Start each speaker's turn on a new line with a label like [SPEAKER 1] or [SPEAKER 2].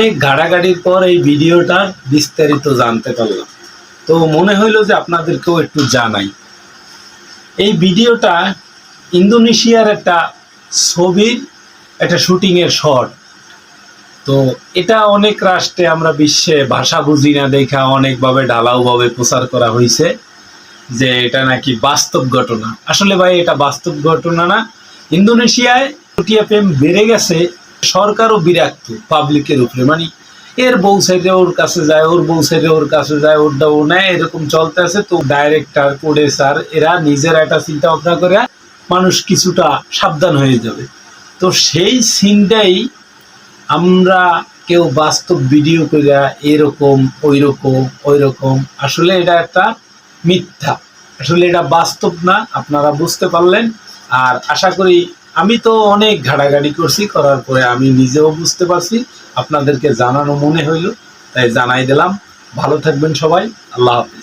[SPEAKER 1] অনেক ঘাটাঘাটির পর এই ভিডিওটা বিস্তারিত জানতে পারলাম, তো মনে হইলো যে আপনাদেরকেও একটু জানাই। এই ভিডিওটা ইন্দোনেশিয়ার একটা ছবির একটা শুটিংয়ের শট। তো এটা অনেক রাষ্ট্রে আমরা বিশ্বে ভাষা বুঝি না দেখা অনেকভাবে ঢালাওভাবে প্রচার করা হয়েছে যে এটা নাকি বাস্তব ঘটনা। আসলে ভাই এটা বাস্তব ঘটনা না। ইন্দোনেশিয়ায় চুটিয়া প্রেম বেড়ে গেছে, সরকারও বিরক্ত পাবলিকের উপরে, মানে এর বউ সাইডে ওর কাছে যায়, ওর বউ সাইডে ওর কাছে যায়, ওর দাও নেয়, এরকম চলতে আছে। তো ডাইরেক্টর প্রোডিউসার এরা নিজের একটা চিন্তা ভাবনা করে মানুষ কিছুটা সাবধান হয়ে যাবে। তো সেই সিনটাই আমরা কেউ বাস্তব ভিডিও করে এরকম ওই রকম, আসলে এটা একটা মিথ্যা, আসলে এটা বাস্তব না। আপনারা বুঝতে পারলেন। আর আশা করি আমি তো অনেক ঘাটাঘাটি করছি, করার পরে আমি নিজেও বুঝতে পারছি, আপনাদেরকে জানানো মনে হইল, তাই জানাই দিলাম। ভালো থাকবেন সবাই, আল্লাহ হাফিজ।